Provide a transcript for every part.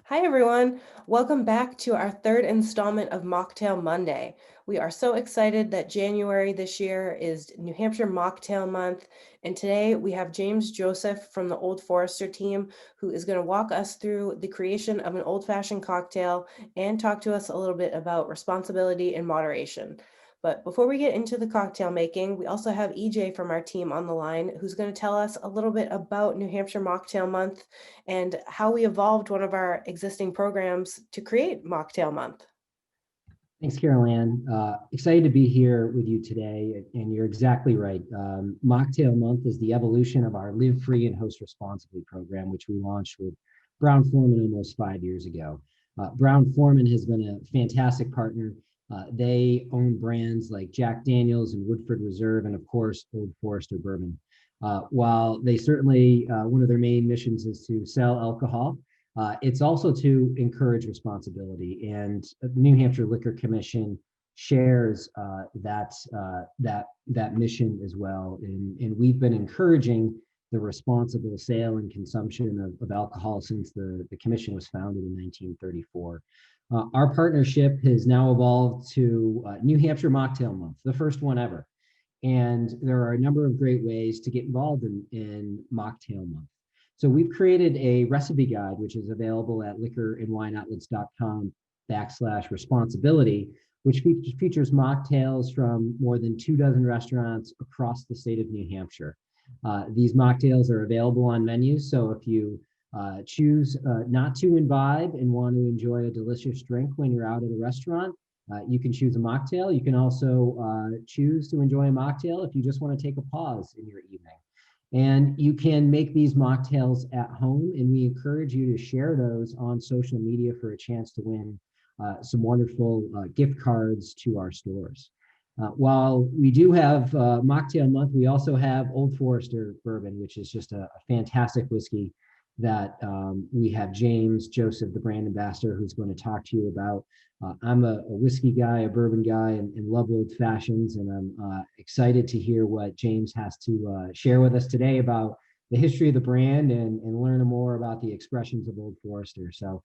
Hi, everyone. Welcome back to our third installment of Mocktail Monday. We are so excited that January this year is New Hampshire Mocktail Month. And today we have James Joseph from the Old Forester team, who is going to walk us through the creation of an old-fashioned cocktail and talk to us a little bit about responsibility and moderation. But before we get into the cocktail making, we also have EJ from our team on the line, who's going to tell us a little bit about New Hampshire Mocktail Month and how we evolved one of our existing programs to create Mocktail Month. Thanks, Carol Ann. Excited to be here with you today, and you're exactly right. Mocktail Month is the evolution of our Live Free and Host Responsibly program, which we launched with Brown-Forman almost 5 years ago. Brown-Forman has been a fantastic partner. They own brands like Jack Daniel's and Woodford Reserve, and of course, Old Forester Bourbon. While they certainly, one of their main missions is to sell alcohol, it's also to encourage responsibility, and the New Hampshire Liquor Commission shares that mission as well. And we've been encouraging the responsible sale and consumption of alcohol since the commission was founded in 1934. Our partnership has now evolved to New Hampshire Mocktail Month, the first one ever. And there are a number of great ways to get involved in Mocktail Month. So we've created a recipe guide, which is available at liquorandwineoutlets.com/responsibility, which features mocktails from more than 24 restaurants across the state of New Hampshire. These mocktails are available on menus, so if you choose not to imbibe and want to enjoy a delicious drink when you're out at a restaurant, you can choose a mocktail. You can also choose to enjoy a mocktail if you just want to take a pause in your evening. And you can make these mocktails at home, and we encourage you to share those on social media for a chance to win some wonderful gift cards to our stores. While we do have Mocktail Month, we also have Old Forester Bourbon, which is just a fantastic whiskey that we have James Joseph, the brand ambassador, who's going to talk to you about. I'm a whiskey guy, a bourbon guy, and love old fashions, and I'm excited to hear what James has to share with us today about the history of the brand and learn more about the expressions of Old Forester. So,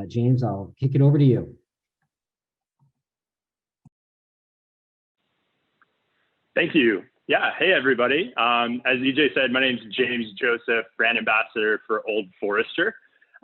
James, I'll kick it over to you. Thank you. Yeah. Hey, everybody. As EJ said, my name is James Joseph, brand ambassador for Old Forester.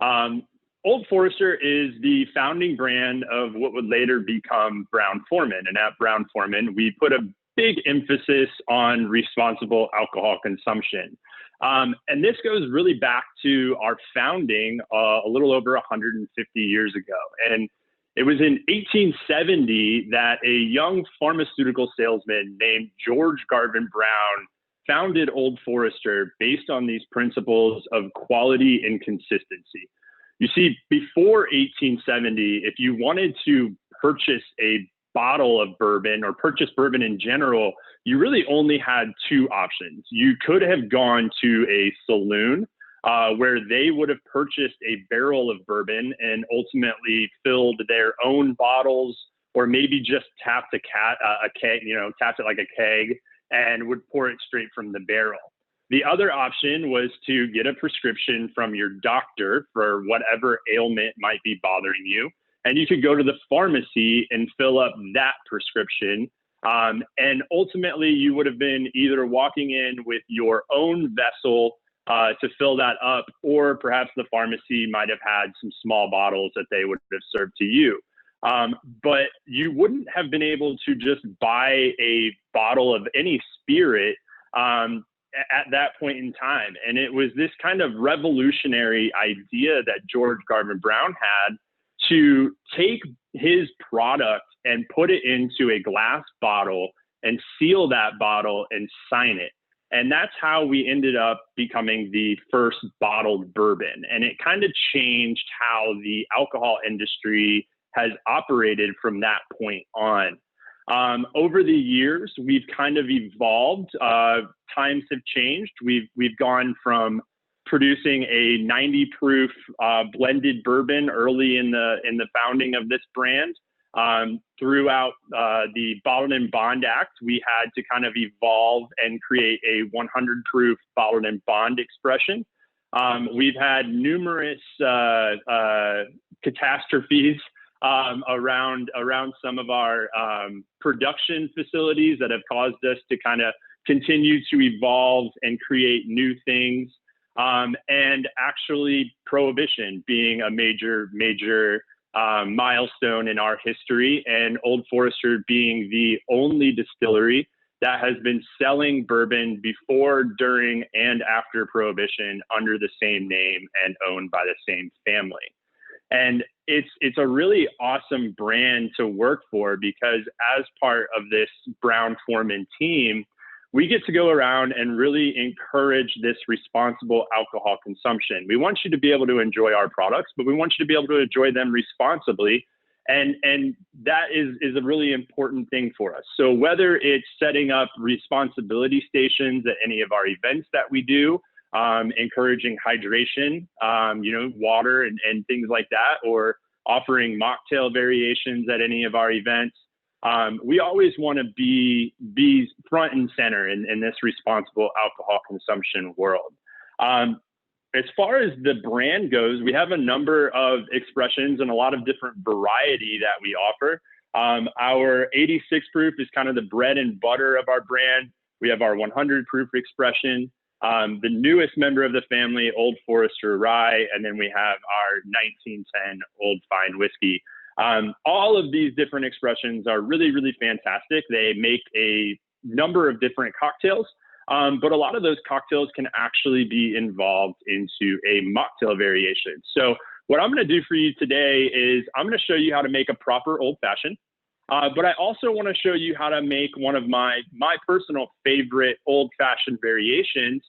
Old Forester is the founding brand of what would later become Brown-Forman. And at Brown-Forman, we put a big emphasis on responsible alcohol consumption. And this goes really back to our founding a little over 150 years ago. And it was in 1870 that a young pharmaceutical salesman named George Garvin Brown founded Old Forester based on these principles of quality and consistency. You see, before 1870, if you wanted to purchase a bottle of bourbon or purchase bourbon in general, you really only had two options. You could have gone to a saloon where they would have purchased a barrel of bourbon and ultimately filled their own bottles, or maybe just tapped a keg, tapped it like a keg and would pour it straight from the barrel. The other option was to get a prescription from your doctor for whatever ailment might be bothering you. And you could go to the pharmacy and fill up that prescription. And ultimately, you would have been either walking in with your own vessel to fill that up, or perhaps the pharmacy might have had some small bottles that they would have served to you. But you wouldn't have been able to just buy a bottle of any spirit at that point in time. And it was this kind of revolutionary idea that George Garvin Brown had to take his product and put it into a glass bottle and seal that bottle and sign it. And that's how we ended up becoming the first bottled bourbon. And it kind of changed how the alcohol industry has operated from that point on. Over the years, we've kind of evolved. Times have changed. We've gone from producing a 90 proof blended bourbon early in the founding of this brand. Throughout the Bottled and Bond Act, we had to kind of evolve and create a 100 proof bottled and bond expression. We've had numerous catastrophes around some of our production facilities that have caused us to kind of continue to evolve and create new things. And actually, prohibition being a major milestone in our history, and Old Forester being the only distillery that has been selling bourbon before, during, and after Prohibition under the same name and owned by the same family. And it's a really awesome brand to work for, because as part of this Brown-Forman team, we get to go around and really encourage this responsible alcohol consumption. We want you to be able to enjoy our products, but we want you to be able to enjoy them responsibly. And that is a really important thing for us. So whether it's setting up responsibility stations at any of our events that we do, encouraging hydration, water and things like that, or offering mocktail variations at any of our events, we always want to be front and center in this responsible alcohol consumption world. As far as the brand goes, we have a number of expressions and a lot of different variety that we offer. Our 86 proof is kind of the bread and butter of our brand. We have our 100 proof expression, the newest member of the family, Old Forester Rye, and then we have our 1910 Old Fine Whiskey. All of these different expressions are really, really fantastic. They make a number of different cocktails. But a lot of those cocktails can actually be involved into a mocktail variation. So what I'm going to do for you today is I'm going to show you how to make a proper old fashioned. But I also want to show you how to make one of my personal favorite old fashioned variations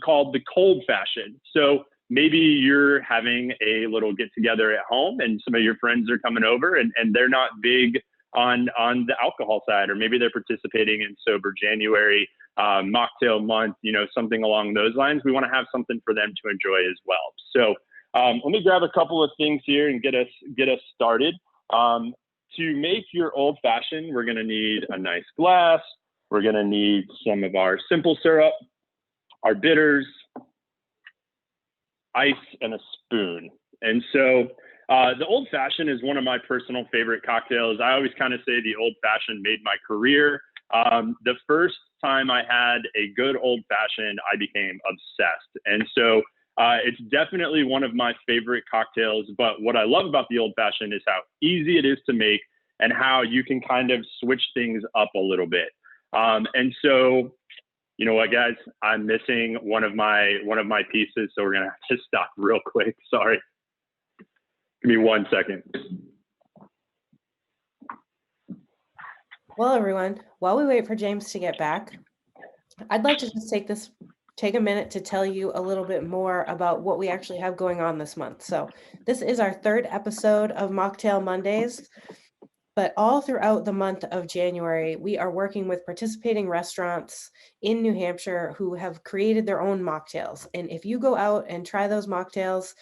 called the cold fashioned. So maybe you're having a little get together at home and some of your friends are coming over and they're not big on the alcohol side, or maybe they're participating in Sober January, mocktail month, something along those lines. We want to have something for them to enjoy as well. So let me grab a couple of things here and get us started. To make your old fashioned, we're going to need a nice glass. We're going to need some of our simple syrup, our bitters, ice, and a spoon. And so the old fashioned is one of my personal favorite cocktails. I always kind of say the old fashioned made my career. The first time I had a good old fashioned, I became obsessed. And so it's definitely one of my favorite cocktails. But what I love about the old fashioned is how easy it is to make and how you can kind of switch things up a little bit. And so, you know what, guys, I'm missing one of my pieces. So we're going to have to stop real quick. Sorry. Give me 1 second. Well, everyone, while we wait for James to get back, I'd like to just take a minute to tell you a little bit more about what we actually have going on this month. So this is our third episode of Mocktail Mondays, but all throughout the month of January, we are working with participating restaurants in New Hampshire who have created their own mocktails. And if you go out and try those mocktails,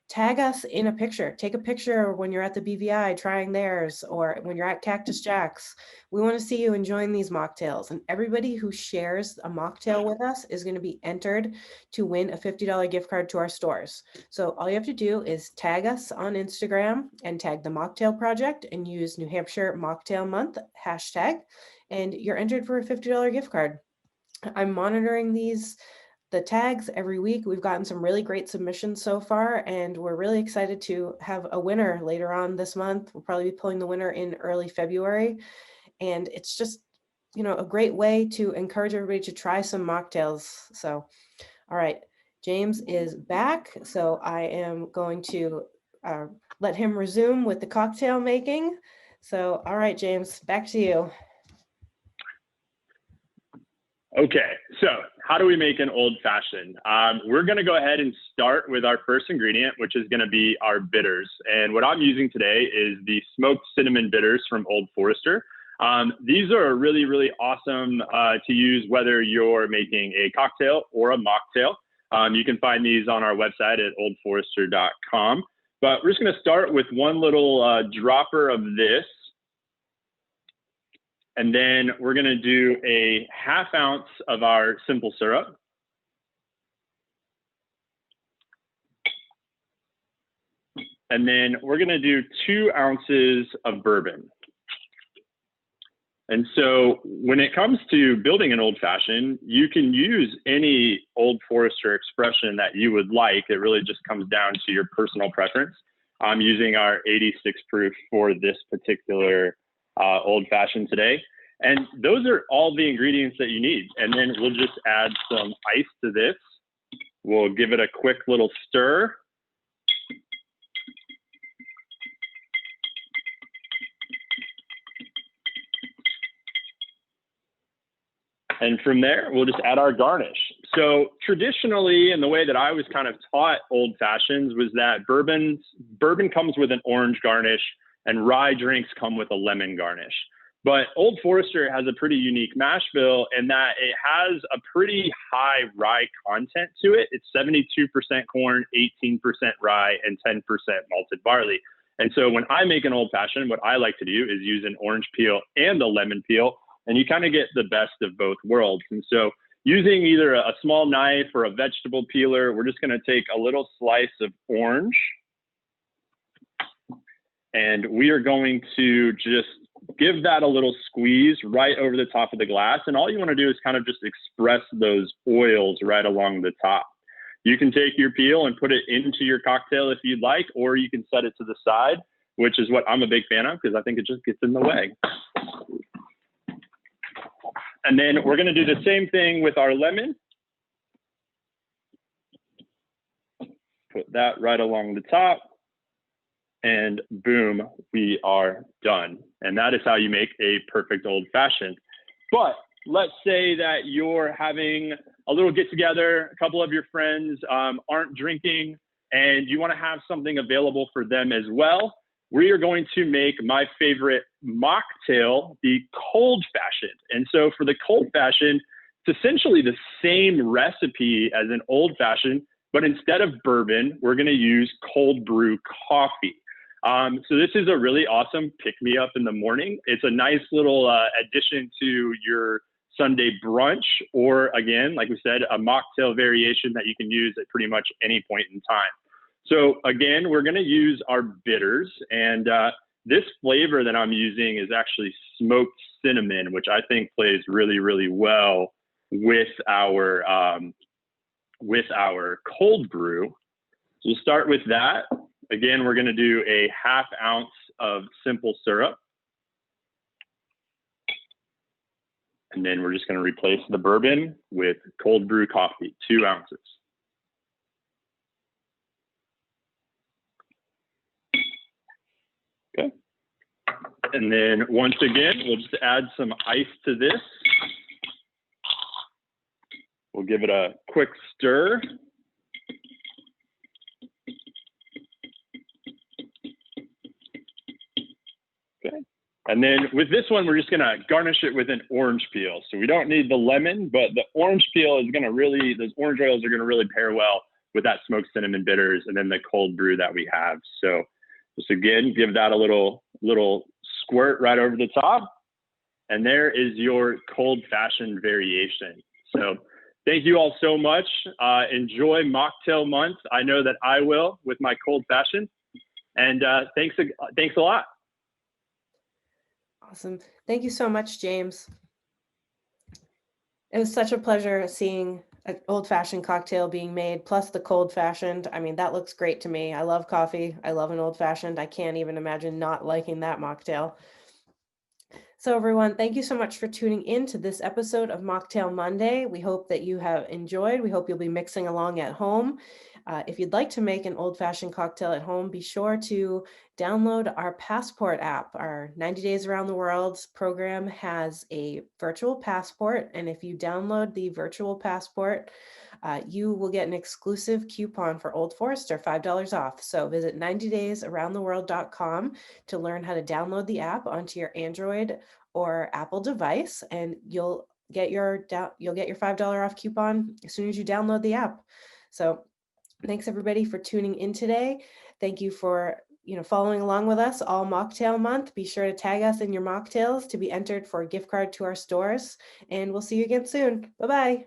tag us in a picture. Take a picture when you're at the BVI trying theirs, or when you're at Cactus Jack's. We want to see you enjoying these mocktails. And everybody who shares a mocktail with us is going to be entered to win a $50 gift card to our stores. So all you have to do is tag us on Instagram and tag the Mocktail Project and use New Hampshire Mocktail Month hashtag, and you're entered for a $50 gift card. I'm monitoring the tags every week. We've gotten some really great submissions so far, and we're really excited to have a winner later on this month. We'll probably be pulling the winner in early February. And it's just, a great way to encourage everybody to try some mocktails. So, all right, James is back. So I am going to let him resume with the cocktail making. So, all right, James, back to you. Okay, so how do we make an old fashioned? We're going to go ahead and start with our first ingredient, which is going to be our bitters. And what I'm using today is the smoked cinnamon bitters from Old Forester. These are really, really awesome to use whether you're making a cocktail or a mocktail. You can find these on our website at oldforester.com. But we're just going to start with one little dropper of this. And then we're going to do a 1/2 ounce of our simple syrup. And then we're gonna do 2 ounces of bourbon. And so when it comes to building an old fashioned, you can use any Old Forester expression that you would like. It really just comes down to your personal preference. I'm using our 86 proof for this particular old fashioned today. And those are all the ingredients that you need. And then we'll just add some ice to this. We'll give it a quick little stir. And from there, we'll just add our garnish. So traditionally, and the way that I was kind of taught old fashions was that bourbon comes with an orange garnish and rye drinks come with a lemon garnish. But Old Forester has a pretty unique mash bill in that it has a pretty high rye content to it. It's 72% corn, 18% rye, and 10% malted barley. And so when I make an old fashioned, what I like to do is use an orange peel and a lemon peel, and you kind of get the best of both worlds. And so using either a small knife or a vegetable peeler, we're just going to take a little slice of orange, and we are going to just give that a little squeeze right over the top of the glass. And all you want to do is kind of just express those oils right along the top. You can take your peel and put it into your cocktail if you'd like, or you can set it to the side, which is what I'm a big fan of because I think it just gets in the way. And then we're going to do the same thing with our lemon. Put that right along the top. And boom, we are done. And that is how you make a perfect old fashioned. But let's say that you're having a little get together, a couple of your friends aren't drinking, and you want to have something available for them as well. We are going to make my favorite mocktail, the cold fashioned. And so for the cold fashioned, it's essentially the same recipe as an old fashioned, but instead of bourbon, we're going to use cold brew coffee. So this is a really awesome pick-me-up in the morning. It's a nice little addition to your Sunday brunch, or again, like we said, a mocktail variation that you can use at pretty much any point in time. So again, we're going to use our bitters, and this flavor that I'm using is actually smoked cinnamon, which I think plays really, really well with our cold brew. So we'll start with that. Again, we're going to do a 1/2 ounce of simple syrup. And then we're just going to replace the bourbon with cold brew coffee, 2 ounces. Okay. And then once again, we'll just add some ice to this. We'll give it a quick stir. Okay. And then with this one, we're just going to garnish it with an orange peel. So we don't need the lemon, but the orange peel is going to really, those orange oils are going to really pair well with that smoked cinnamon bitters and then the cold brew that we have. So just again, give that a little squirt right over the top. And there is your cold fashioned variation. So thank you all so much. Enjoy Mocktail Month. I know that I will with my cold fashioned. And thanks a lot. Awesome. Thank you so much, James. It was such a pleasure seeing an old-fashioned cocktail being made, plus the cold-fashioned. I mean, that looks great to me. I love coffee. I love an old-fashioned. I can't even imagine not liking that mocktail. So everyone, thank you so much for tuning in to this episode of Mocktail Monday. We hope that you have enjoyed. We hope you'll be mixing along at home. If you'd like to make an old-fashioned cocktail at home, be sure to download our Passport app. Our 90 Days Around the World program has a virtual passport, and if you download the virtual passport, you will get an exclusive coupon for Old Forester, $5 off. So visit 90daysaroundtheworld.com to learn how to download the app onto your Android or Apple device, and you'll get your $5 off coupon as soon as you download the app. So thanks everybody for tuning in today. Thank you for following along with us all Mocktail Month. Be sure to tag us in your mocktails to be entered for a gift card to our stores, and we'll see you again soon. Bye-bye.